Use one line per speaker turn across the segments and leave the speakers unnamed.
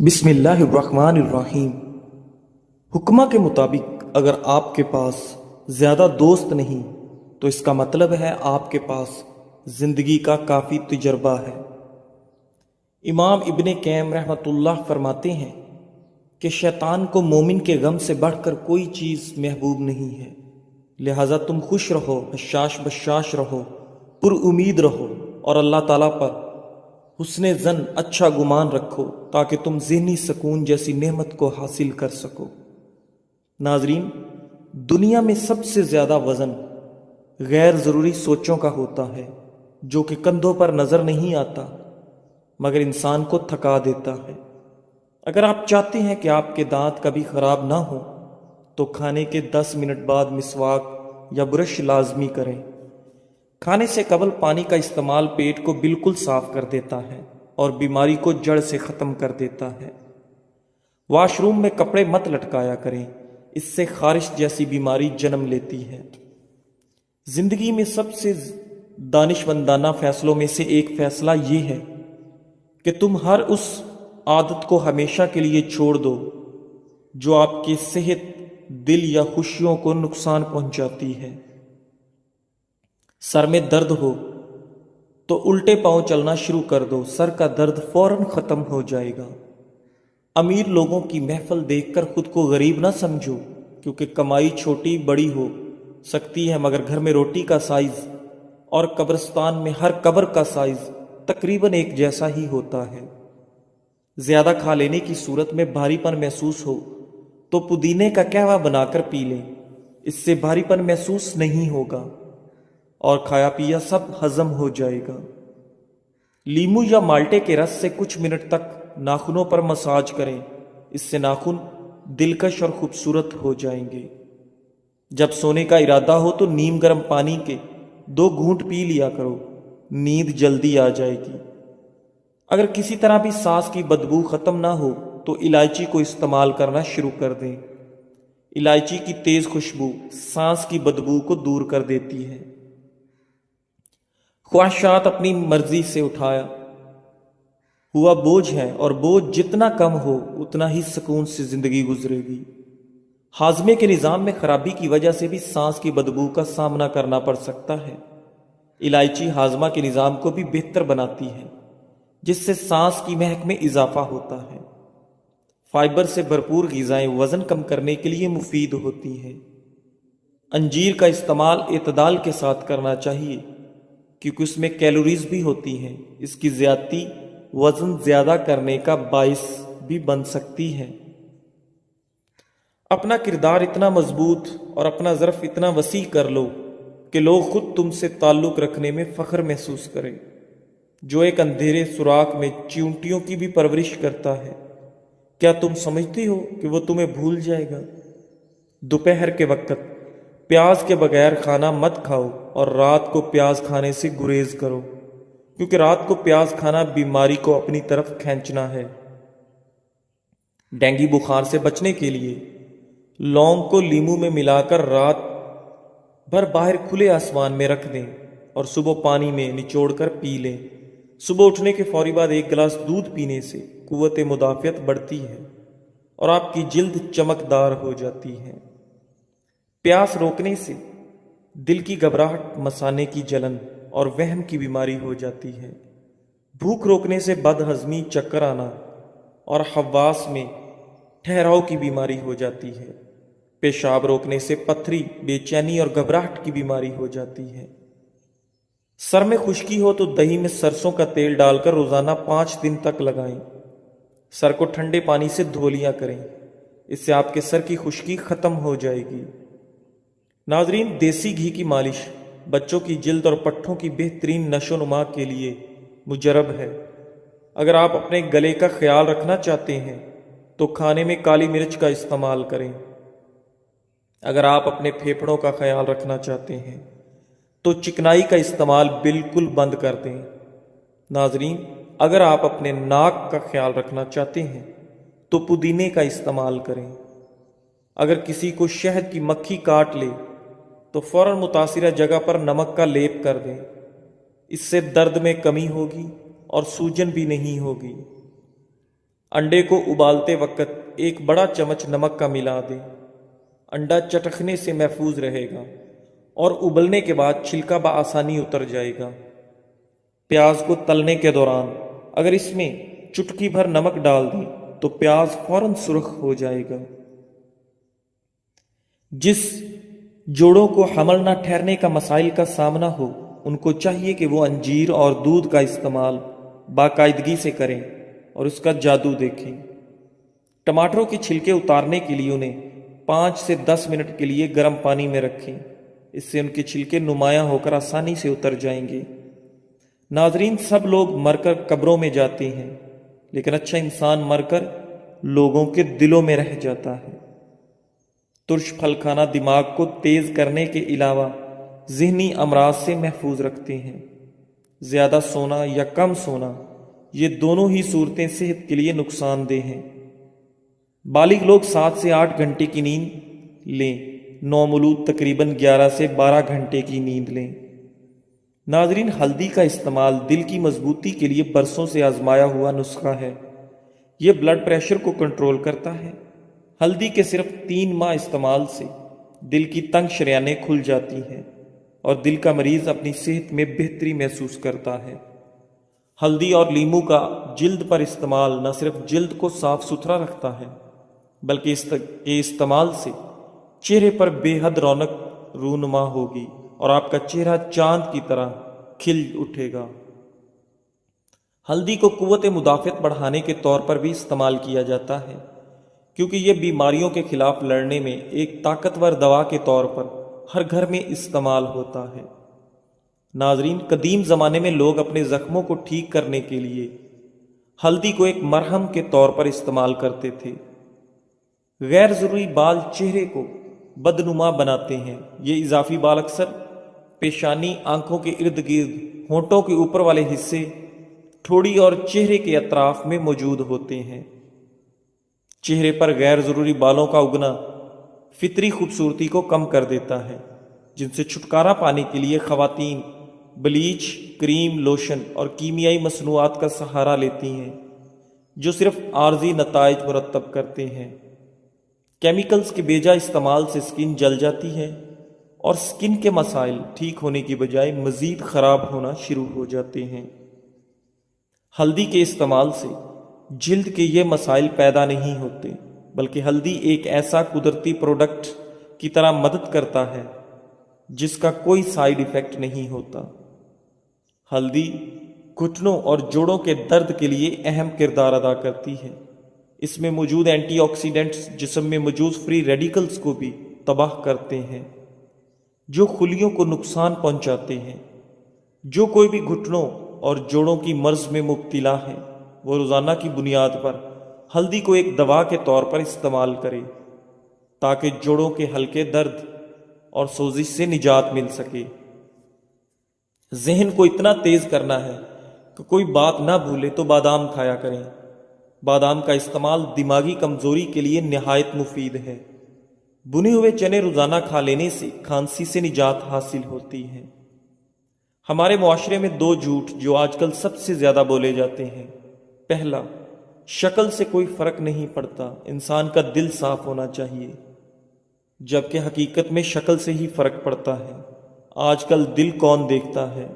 بسم اللہ الرحمن الرحیم۔ حکمہ کے مطابق اگر آپ کے پاس زیادہ دوست نہیں تو اس کا مطلب ہے آپ کے پاس زندگی کا کافی تجربہ ہے۔ امام ابن قیم رحمۃ اللہ فرماتے ہیں کہ شیطان کو مومن کے غم سے بڑھ کر کوئی چیز محبوب نہیں ہے، لہٰذا تم خوش رہو، حشاش بشاش رہو، پر امید رہو اور اللہ تعالیٰ پر حسن ظن، اچھا گمان رکھو تاکہ تم ذہنی سکون جیسی نعمت کو حاصل کر سکو۔ ناظرین، دنیا میں سب سے زیادہ وزن غیر ضروری سوچوں کا ہوتا ہے جو کہ کندھوں پر نظر نہیں آتا مگر انسان کو تھکا دیتا ہے۔ اگر آپ چاہتے ہیں کہ آپ کے دانت کبھی خراب نہ ہوں تو کھانے کے 10 منٹ بعد مسواک یا برش لازمی کریں۔ کھانے سے قبل پانی کا استعمال پیٹ کو بالکل صاف کر دیتا ہے اور بیماری کو جڑ سے ختم کر دیتا ہے۔ واش روم میں کپڑے مت لٹکایا کریں، اس سے خارش جیسی بیماری جنم لیتی ہے۔ زندگی میں سب سے دانشمندانہ فیصلوں میں سے ایک فیصلہ یہ ہے کہ تم ہر اس عادت کو ہمیشہ کے لیے چھوڑ دو جو آپ کی صحت، دل یا خوشیوں کو نقصان پہنچاتی ہے۔ سر میں درد ہو تو الٹے پاؤں چلنا شروع کر دو، سر کا درد فوراً ختم ہو جائے گا۔ امیر لوگوں کی محفل دیکھ کر خود کو غریب نہ سمجھو، کیونکہ کمائی چھوٹی بڑی ہو سکتی ہے مگر گھر میں روٹی کا سائز اور قبرستان میں ہر قبر کا سائز تقریباً ایک جیسا ہی ہوتا ہے۔ زیادہ کھا لینے کی صورت میں بھاری پن محسوس ہو تو پودینے کا قہوہ بنا کر پی لیں، اس سے بھاری پن محسوس نہیں ہوگا اور کھایا پیا سب ہضم ہو جائے گا۔ لیمو یا مالٹے کے رس سے کچھ منٹ تک ناخنوں پر مساج کریں، اس سے ناخن دلکش اور خوبصورت ہو جائیں گے۔ جب سونے کا ارادہ ہو تو نیم گرم پانی کے 2 گھونٹ پی لیا کرو، نیند جلدی آ جائے گی۔ اگر کسی طرح بھی سانس کی بدبو ختم نہ ہو تو الائچی کو استعمال کرنا شروع کر دیں۔ الائچی کی تیز خوشبو سانس کی بدبو کو دور کر دیتی ہے۔ خواہشات اپنی مرضی سے اٹھایا ہوا بوجھ ہے اور بوجھ جتنا کم ہو اتنا ہی سکون سے زندگی گزرے گی۔ ہاضمے کے نظام میں خرابی کی وجہ سے بھی سانس کی بدبو کا سامنا کرنا پڑ سکتا ہے۔ الائچی ہاضمہ کے نظام کو بھی بہتر بناتی ہے جس سے سانس کی مہک میں اضافہ ہوتا ہے۔ فائبر سے بھرپور غذائیں وزن کم کرنے کے لیے مفید ہوتی ہیں۔ انجیر کا استعمال اعتدال کے ساتھ کرنا چاہیے کیونکہ اس میں کیلوریز بھی ہوتی ہیں، اس کی زیادتی وزن زیادہ کرنے کا باعث بھی بن سکتی ہے۔ اپنا کردار اتنا مضبوط اور اپنا ظرف اتنا وسیع کر لو کہ لوگ خود تم سے تعلق رکھنے میں فخر محسوس کریں۔ جو ایک اندھیرے سوراخ میں چیونٹیوں کی بھی پرورش کرتا ہے، کیا تم سمجھتے ہو کہ وہ تمہیں بھول جائے گا؟ دوپہر کے وقت پیاز کے بغیر کھانا مت کھاؤ اور رات کو پیاز کھانے سے گریز کرو، کیونکہ رات کو پیاز کھانا بیماری کو اپنی طرف کھینچنا ہے۔ ڈینگی بخار سے بچنے کے لیے لونگ کو لیمو میں ملا کر رات بھر باہر کھلے آسمان میں رکھ دیں اور صبح پانی میں نچوڑ کر پی لیں۔ صبح اٹھنے کے فوری بعد 1 گلاس دودھ پینے سے قوت مدافعت بڑھتی ہے اور آپ کی جلد چمکدار ہو جاتی ہے۔ پیاس روکنے سے دل کی گھبراہٹ، مثانے کی جلن اور وہم کی بیماری ہو جاتی ہے۔ بھوک روکنے سے بد ہضمی، چکر آنا اور حواس میں ٹھہراؤ کی بیماری ہو جاتی ہے۔ پیشاب روکنے سے پتھری، بے چینی اور گھبراہٹ کی بیماری ہو جاتی ہے۔ سر میں خشکی ہو تو دہی میں سرسوں کا تیل ڈال کر روزانہ 5 دن تک لگائیں۔ سر کو ٹھنڈے پانی سے دھو لیا کریں، اس سے آپ کے سر کی خشکی ختم ہو جائے گی۔ ناظرین، دیسی گھی کی مالش بچوں کی جلد اور پٹھوں کی بہترین نشو و نما کے لیے مجرب ہے۔ اگر آپ اپنے گلے کا خیال رکھنا چاہتے ہیں تو کھانے میں کالی مرچ کا استعمال کریں۔ اگر آپ اپنے پھیپھڑوں کا خیال رکھنا چاہتے ہیں تو چکنائی کا استعمال بالکل بند کر دیں۔ ناظرین، اگر آپ اپنے ناک کا خیال رکھنا چاہتے ہیں تو پودینے کا استعمال کریں۔ اگر کسی کو شہد کی مکھی کاٹ لے تو فوراً متاثرہ جگہ پر نمک کا لیپ کر دیں، اس سے درد میں کمی ہوگی اور سوجن بھی نہیں ہوگی۔ انڈے کو ابالتے وقت ایک بڑا چمچ نمک کا ملا دیں۔ انڈا چٹکنے سے محفوظ رہے گا اور ابلنے کے بعد چھلکا بآسانی اتر جائے گا۔ پیاز کو تلنے کے دوران اگر اس میں چٹکی بھر نمک ڈال دیں تو پیاز فوراً سرخ ہو جائے گا۔ جس جوڑوں کو حمل نہ ٹھہرنے کا مسائل کا سامنا ہو ان کو چاہیے کہ وہ انجیر اور دودھ کا استعمال باقاعدگی سے کریں اور اس کا جادو دیکھیں۔ ٹماٹروں کے چھلکے اتارنے کے لیے انہیں 5 سے 10 منٹ کے لیے گرم پانی میں رکھیں، اس سے ان کے چھلکے نمایاں ہو کر آسانی سے اتر جائیں گے۔ ناظرین، سب لوگ مر کر قبروں میں جاتے ہیں، لیکن اچھا انسان مر کر لوگوں کے دلوں میں رہ جاتا ہے۔ ترش پھل کھانا دماغ کو تیز کرنے کے علاوہ ذہنی امراض سے محفوظ رکھتے ہیں۔ زیادہ سونا یا کم سونا، یہ دونوں ہی صورتیں صحت کے لیے نقصان دہ ہیں۔ بالغ لوگ 7 سے 8 گھنٹے کی نیند لیں، نومولود تقریباً 11 سے 12 گھنٹے کی نیند لیں۔ ناظرین، ہلدی کا استعمال دل کی مضبوطی کے لیے برسوں سے آزمایا ہوا نسخہ ہے۔ یہ بلڈ پریشر کو کنٹرول کرتا ہے۔ ہلدی کے صرف 3 ماہ استعمال سے دل کی تنگ شریانیں کھل جاتی ہیں اور دل کا مریض اپنی صحت میں بہتری محسوس کرتا ہے۔ ہلدی اور لیمو کا جلد پر استعمال نہ صرف جلد کو صاف ستھرا رکھتا ہے بلکہ اس کے استعمال سے چہرے پر بے حد رونق رونما ہوگی اور آپ کا چہرہ چاند کی طرح کھل اٹھے گا۔ ہلدی کو قوت مدافعت بڑھانے کے طور پر بھی استعمال کیا جاتا ہے، کیونکہ یہ بیماریوں کے خلاف لڑنے میں ایک طاقتور دوا کے طور پر ہر گھر میں استعمال ہوتا ہے۔ ناظرین، قدیم زمانے میں لوگ اپنے زخموں کو ٹھیک کرنے کے لیے ہلدی کو ایک مرہم کے طور پر استعمال کرتے تھے۔ غیر ضروری بال چہرے کو بدنما بناتے ہیں۔ یہ اضافی بال اکثر پیشانی، آنکھوں کے ارد گرد، ہونٹوں کے اوپر والے حصے، ٹھوڑی اور چہرے کے اطراف میں موجود ہوتے ہیں۔ چہرے پر غیر ضروری بالوں کا اگنا فطری خوبصورتی کو کم کر دیتا ہے، جن سے چھٹکارا پانے کے لیے خواتین بلیچ، کریم، لوشن اور کیمیائی مصنوعات کا سہارا لیتی ہیں، جو صرف عارضی نتائج مرتب کرتے ہیں۔ کیمیکلز کے بیجا استعمال سے سکن جل جاتی ہے اور سکن کے مسائل ٹھیک ہونے کی بجائے مزید خراب ہونا شروع ہو جاتے ہیں۔ ہلدی کے استعمال سے جلد کے یہ مسائل پیدا نہیں ہوتے، بلکہ ہلدی ایک ایسا قدرتی پروڈکٹ کی طرح مدد کرتا ہے جس کا کوئی سائیڈ ایفیکٹ نہیں ہوتا۔ ہلدی گھٹنوں اور جوڑوں کے درد کے لیے اہم کردار ادا کرتی ہے۔ اس میں موجود اینٹی آکسیڈنٹس جسم میں موجود فری ریڈیکلز کو بھی تباہ کرتے ہیں، جو خلیوں کو نقصان پہنچاتے ہیں۔ جو کوئی بھی گھٹنوں اور جوڑوں کی مرض میں مبتلا ہے، وہ روزانہ کی بنیاد پر ہلدی کو ایک دوا کے طور پر استعمال کرے تاکہ جوڑوں کے ہلکے درد اور سوزش سے نجات مل سکے۔ ذہن کو اتنا تیز کرنا ہے کہ کوئی بات نہ بھولے تو بادام کھایا کریں۔ بادام کا استعمال دماغی کمزوری کے لیے نہایت مفید ہے۔ بنے ہوئے چنے روزانہ کھا لینے سے کھانسی سے نجات حاصل ہوتی ہے۔ ہمارے معاشرے میں 2 جھوٹ جو آج کل سب سے زیادہ بولے جاتے ہیں۔ پہلا، شکل سے کوئی فرق نہیں پڑتا، انسان کا دل صاف ہونا چاہیے، جبکہ حقیقت میں شکل سے ہی فرق پڑتا ہے۔ آج کل دل کون دیکھتا ہے؟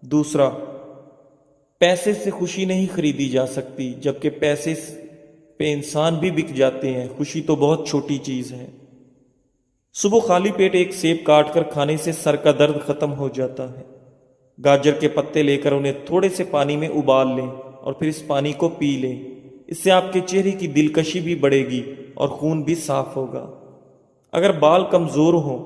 دوسرا، پیسے سے خوشی نہیں خریدی جا سکتی، جبکہ پیسے پہ انسان بھی بک جاتے ہیں۔ خوشی تو بہت چھوٹی چیز ہے۔ صبح خالی پیٹ ایک سیب کاٹ کر کھانے سے سر کا درد ختم ہو جاتا ہے۔ گاجر کے پتے لے کر انہیں تھوڑے سے پانی میں ابال لیں اور پھر اس پانی کو پی لیں۔ اس سے آپ کے چہرے کی دلکشی بھی بڑھے گی اور خون بھی صاف ہوگا۔ اگر بال کمزور ہوں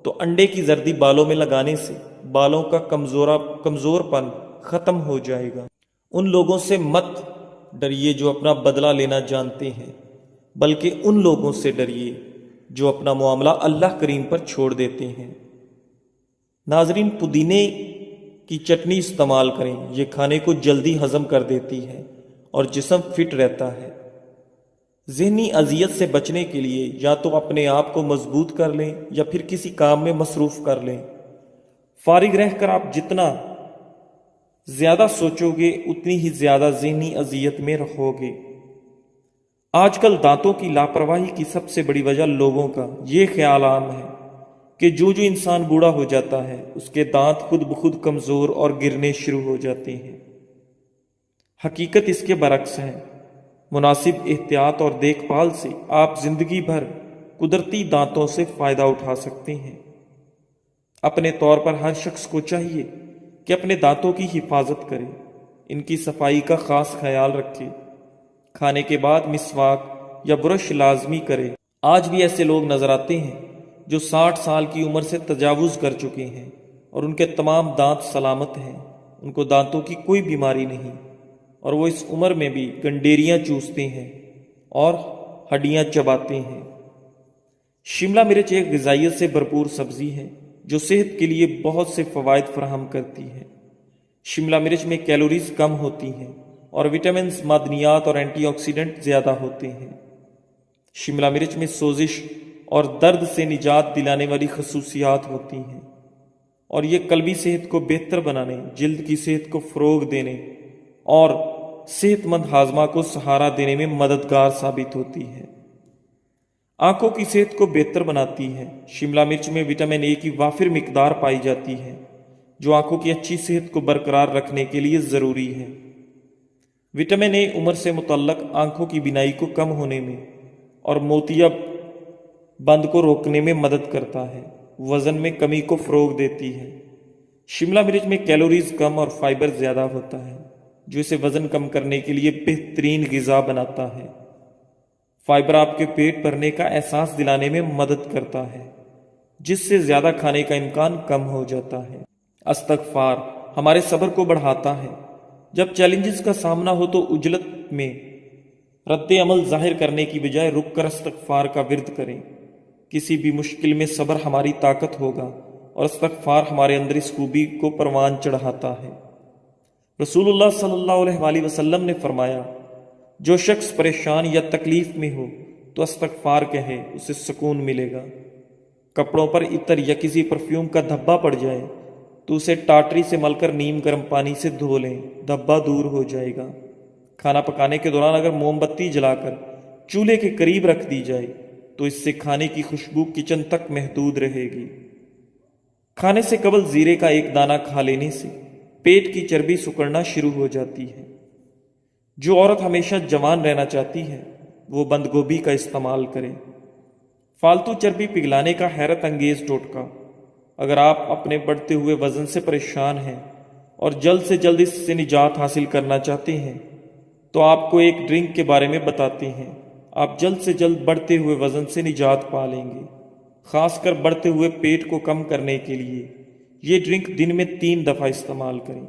تو انڈے کی زردی بالوں میں لگانے سے بالوں کا کمزور پن ختم ہو جائے گا۔ ان لوگوں سے مت ڈریے جو اپنا بدلہ لینا جانتے ہیں، بلکہ ان لوگوں سے ڈریے جو اپنا معاملہ اللہ کریم پر چھوڑ دیتے ہیں۔ ناظرین، پودینے کی چٹنی استعمال کریں، یہ کھانے کو جلدی ہضم کر دیتی ہے اور جسم فٹ رہتا ہے۔ ذہنی اذیت سے بچنے کے لیے یا تو اپنے آپ کو مضبوط کر لیں یا پھر کسی کام میں مصروف کر لیں۔ فارغ رہ کر آپ جتنا زیادہ سوچو گے اتنی ہی زیادہ ذہنی اذیت میں رہو گے۔ آج کل دانتوں کی لاپرواہی کی سب سے بڑی وجہ لوگوں کا یہ خیال عام ہے کہ جو انسان بوڑھا ہو جاتا ہے اس کے دانت خود بخود کمزور اور گرنے شروع ہو جاتے ہیں۔ حقیقت اس کے برعکس ہے۔ مناسب احتیاط اور دیکھ بھال سے آپ زندگی بھر قدرتی دانتوں سے فائدہ اٹھا سکتے ہیں۔ اپنے طور پر ہر شخص کو چاہیے کہ اپنے دانتوں کی حفاظت کرے، ان کی صفائی کا خاص خیال رکھے، کھانے کے بعد مسواک یا برش لازمی کرے۔ آج بھی ایسے لوگ نظر آتے ہیں جو 60 سال کی عمر سے تجاوز کر چکے ہیں اور ان کے تمام دانت سلامت ہیں، ان کو دانتوں کی کوئی بیماری نہیں، اور وہ اس عمر میں بھی گنڈیریاں چوستے ہیں اور ہڈیاں چباتے ہیں۔ شملہ مرچ ایک غذائیت سے بھرپور سبزی ہے جو صحت کے لیے بہت سے فوائد فراہم کرتی ہے۔ شملہ مرچ میں کیلوریز کم ہوتی ہیں اور وٹامنز، معدنیات اور اینٹی آکسیڈنٹ زیادہ ہوتے ہیں۔ شملہ مرچ میں سوزش اور درد سے نجات دلانے والی خصوصیات ہوتی ہیں، اور یہ قلبی صحت کو بہتر بنانے، جلد کی صحت کو فروغ دینے اور صحت مند ہاضمہ کو سہارا دینے میں مددگار ثابت ہوتی ہے۔ آنکھوں کی صحت کو بہتر بناتی ہے۔ شملہ مرچ میں وٹامن اے کی وافر مقدار پائی جاتی ہے جو آنکھوں کی اچھی صحت کو برقرار رکھنے کے لیے ضروری ہے۔ وٹامن اے عمر سے متعلق آنکھوں کی بینائی کو کم ہونے میں اور موتیا بند کو روکنے میں مدد کرتا ہے، وزن میں کمی کو فروغ دیتی ہے۔ شملہ مرچ میں کیلوریز کم اور فائبر زیادہ ہوتا ہے جو اسے وزن کم کرنے کے لیے بہترین غذا بناتا ہے۔ فائبر آپ کے پیٹ بھرنے کا احساس دلانے میں مدد کرتا ہے، جس سے زیادہ کھانے کا امکان کم ہو جاتا ہے۔ استغفار ہمارے صبر کو بڑھاتا ہے۔ جب چیلنجز کا سامنا ہو تو عجلت میں رد عمل ظاہر کرنے کی بجائے رک کر استغفار کا ورد کریں۔ کسی بھی مشکل میں صبر ہماری طاقت ہوگا اور استغفار ہمارے اندر اس خوبی کو پروان چڑھاتا ہے۔ رسول اللہ صلی اللہ علیہ وآلہ وسلم نے فرمایا، جو شخص پریشان یا تکلیف میں ہو تو استغفار کہے، اسے سکون ملے گا۔ کپڑوں پر عطر یا کسی پرفیوم کا دھبا پڑ جائے تو اسے ٹاٹری سے مل کر نیم گرم پانی سے دھو لیں، دھبا دور ہو جائے گا۔ کھانا پکانے کے دوران اگر موم بتی جلا کر چولہے کے قریب رکھ دی جائے تو اس سے کھانے کی خوشبو کچن تک محدود رہے گی۔ کھانے سے قبل زیرے کا ایک دانہ کھا لینے سے پیٹ کی چربی سکڑنا شروع ہو جاتی ہے۔ جو عورت ہمیشہ جوان رہنا چاہتی ہے وہ بند گوبھی کا استعمال کرے۔ فالتو چربی پگھلانے کا حیرت انگیز ٹوٹکا۔ اگر آپ اپنے بڑھتے ہوئے وزن سے پریشان ہیں اور جلد سے جلد اس سے نجات حاصل کرنا چاہتے ہیں تو آپ کو ایک ڈرنک کے بارے میں بتاتے ہیں۔ آپ جلد سے جلد بڑھتے ہوئے وزن سے نجات پا لیں گے۔ خاص کر بڑھتے ہوئے پیٹ کو کم کرنے کے لیے یہ ڈرنک دن میں 3 دفعہ استعمال کریں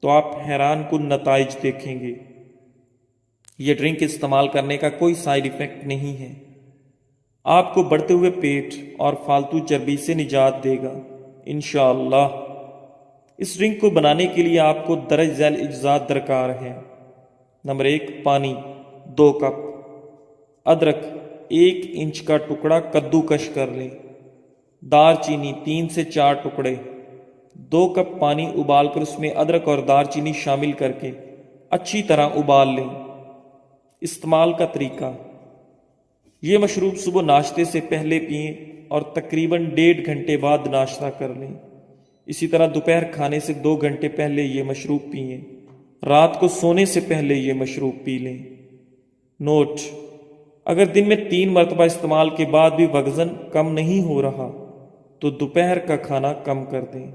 تو آپ حیران کن نتائج دیکھیں گے۔ یہ ڈرنک استعمال کرنے کا کوئی سائیڈ ایفیکٹ نہیں ہے، آپ کو بڑھتے ہوئے پیٹ اور فالتو چربی سے نجات دے گا انشاءاللہ۔ اس ڈرنک کو بنانے کے لیے آپ کو درج ذیل اجزاء درکار ہیں۔ نمبر 1، پانی 2 کپ، ادرک 1 انچ کا ٹکڑا کدو کش کر لیں، دار چینی 3 سے 4 ٹکڑے۔ 2 کپ پانی ابال کر اس میں ادرک اور دار چینی شامل کر کے اچھی طرح ابال لیں۔ استعمال کا طریقہ: یہ مشروب صبح ناشتے سے پہلے پئیں اور تقریباً 1.5 گھنٹے بعد ناشتہ کر لیں۔ اسی طرح دوپہر کھانے سے 2 گھنٹے پہلے یہ مشروب پئیں۔ رات کو سونے سے پہلے یہ مشروب پی لیں۔ نوٹ: اگر دن میں 3 مرتبہ استعمال کے بعد بھی وزن کم نہیں ہو رہا تو دوپہر کا کھانا کم کر دیں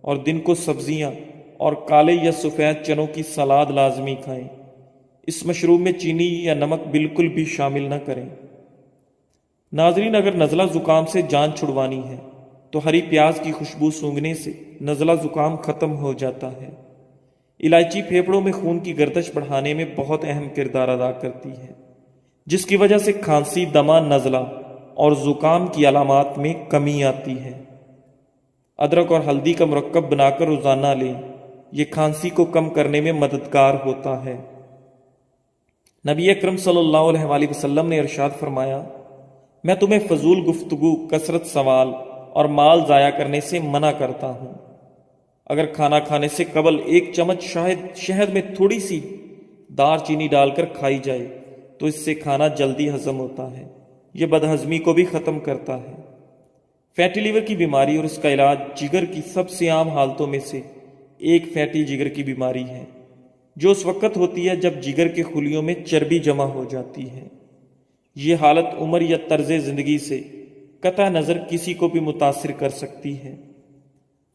اور دن کو سبزیاں اور کالے یا سفید چنوں کی سلاد لازمی کھائیں۔ اس مشروب میں چینی یا نمک بالکل بھی شامل نہ کریں۔ ناظرین، اگر نزلہ زکام سے جان چھڑوانی ہے تو ہری پیاز کی خوشبو سونگھنے سے نزلہ زکام ختم ہو جاتا ہے۔ الائچی پھیپھڑوں میں خون کی گردش بڑھانے میں بہت اہم کردار ادا کرتی ہے، جس کی وجہ سے کھانسی، دمہ، نزلہ اور زکام کی علامات میں کمی آتی ہے۔ ادرک اور ہلدی کا مرکب بنا کر روزانہ لیں، یہ کھانسی کو کم کرنے میں مددگار ہوتا ہے۔ نبی اکرم صلی اللہ علیہ وآلہ وسلم نے ارشاد فرمایا، میں تمہیں فضول گفتگو، کثرت سوال اور مال ضائع کرنے سے منع کرتا ہوں۔ اگر کھانا کھانے سے قبل 1 چمچ شہد میں تھوڑی سی دار چینی ڈال کر کھائی جائے تو اس سے کھانا جلدی ہضم ہوتا ہے۔ یہ بدہضمی کو بھی ختم کرتا ہے۔ فیٹی لیور کی بیماری اور اس کا علاج جگر کی سب سے عام حالتوں میں سے ایک فیٹی جگر کی بیماری ہے، جو اس وقت ہوتی ہے جب جگر کے خلیوں میں چربی جمع ہو جاتی ہے۔ یہ حالت عمر یا طرز زندگی سے قطع نظر کسی کو بھی متاثر کر سکتی ہے۔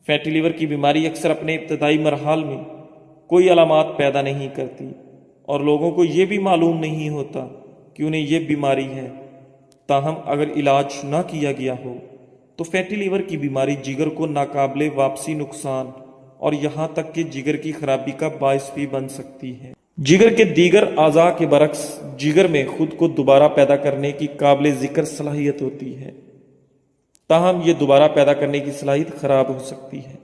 فیٹی لیور کی بیماری اکثر اپنے ابتدائی مراحل میں کوئی علامات پیدا نہیں کرتی اور لوگوں کو یہ بھی معلوم نہیں ہوتا کہ انہیں یہ بیماری ہے۔ تاہم اگر علاج نہ کیا گیا ہو تو فیٹی لیور کی بیماری جگر کو ناقابل واپسی نقصان اور یہاں تک کہ جگر کی خرابی کا باعث بھی بن سکتی ہے۔ جگر کے دیگر اعضاء کے برعکس جگر میں خود کو دوبارہ پیدا کرنے کی قابل ذکر صلاحیت ہوتی ہے، تاہم یہ دوبارہ پیدا کرنے کی صلاحیت خراب ہو سکتی ہے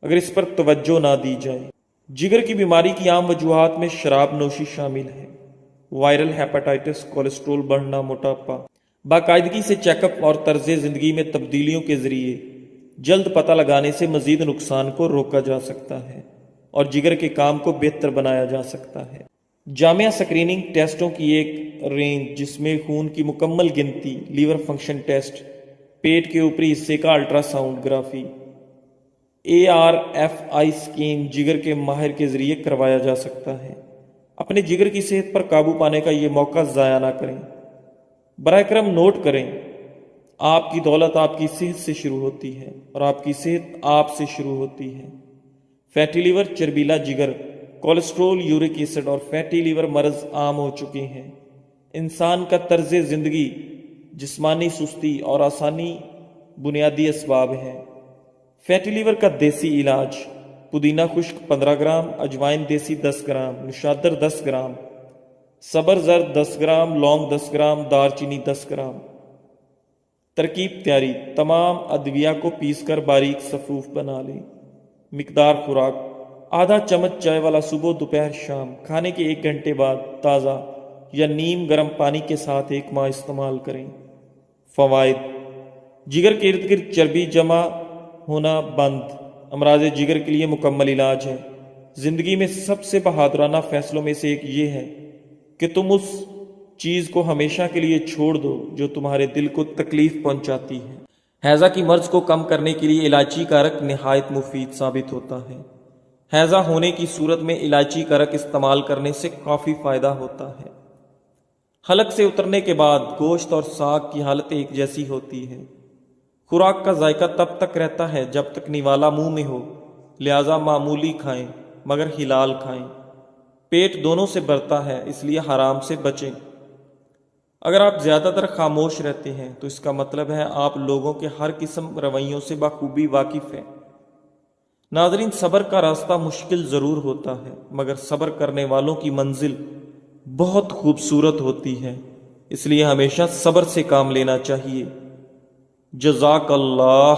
اگر اس پر توجہ نہ دی جائے۔ جگر کی بیماری کی عام وجوہات میں شراب نوشی شامل ہے، وائرل ہیپاٹائٹس، کولیسٹرول بڑھنا، موٹاپا۔ باقاعدگی سے چیک اپ اور طرز زندگی میں تبدیلیوں کے ذریعے جلد پتہ لگانے سے مزید نقصان کو روکا جا سکتا ہے اور جگر کے کام کو بہتر بنایا جا سکتا ہے۔ جامع اسکریننگ ٹیسٹوں کی ایک رینج جس میں خون کی مکمل گنتی، لیور فنکشن ٹیسٹ، پیٹ کے اوپری حصے کا الٹرا سونوگرافی، ARFI اسکین جگر کے ماہر کے ذریعے کروایا جا سکتا ہے۔ اپنے جگر کی صحت پر قابو پانے کا یہ موقع ضائع نہ کریں۔ براہ کرم نوٹ کریں، آپ کی دولت آپ کی صحت سے شروع ہوتی ہے اور آپ کی صحت آپ سے شروع ہوتی ہے۔ فیٹی لیور، چربیلا جگر، کولیسٹرول، یورک ایسڈ اور فیٹی لیور مرض عام ہو چکے ہیں۔ انسان کا طرز زندگی، جسمانی سستی اور آسانی بنیادی اسباب ہیں۔ فیٹی لیور کا دیسی علاج: پودینہ خشک 15 گرام، اجوائن دیسی 10 گرام، نشادر 10 گرام، سبر زرد 10 گرام، لونگ 10 گرام، دار چینی 10 گرام۔ ترکیب تیاری: تمام ادویہ کو پیس کر باریک صفوف بنا لیں۔ مقدار خوراک: آدھا چمچ چائے والا صبح، دوپہر، شام۔ کھانے کے 1 گھنٹے بعد تازہ یا نیم گرم پانی کے ساتھ 1 ماہ استعمال کریں۔ فوائد: جگر کے ارد گرد چربی جمع ہونا بند، امراض جگر کے لیے مکمل علاج ہے۔ زندگی میں سب سے بہادرانہ فیصلوں میں سے ایک یہ ہے کہ تم اس چیز کو ہمیشہ کے لیے چھوڑ دو جو تمہارے دل کو تکلیف پہنچاتی ہے۔ ہیضہ کی مرض کو کم کرنے کے لیے الائچی کا رق نہایت مفید ثابت ہوتا ہے۔ ہیضہ ہونے کی صورت میں الائچی کا رق استعمال کرنے سے کافی فائدہ ہوتا ہے۔ حلق سے اترنے کے بعد گوشت اور ساگ کی حالت ایک جیسی ہوتی ہے۔ خوراک کا ذائقہ تب تک رہتا ہے جب تک نوالا منہ میں ہو، لہذا معمولی کھائیں مگر حلال کھائیں۔ پیٹ دونوں سے بھرتا ہے، اس لیے حرام سے بچیں۔ اگر آپ زیادہ تر خاموش رہتے ہیں تو اس کا مطلب ہے آپ لوگوں کے ہر قسم رویوں سے بخوبی واقف ہیں۔ ناظرین، صبر کا راستہ مشکل ضرور ہوتا ہے مگر صبر کرنے والوں کی منزل بہت خوبصورت ہوتی ہے، اس لیے ہمیشہ صبر سے کام لینا چاہیے۔ جزاک اللہ۔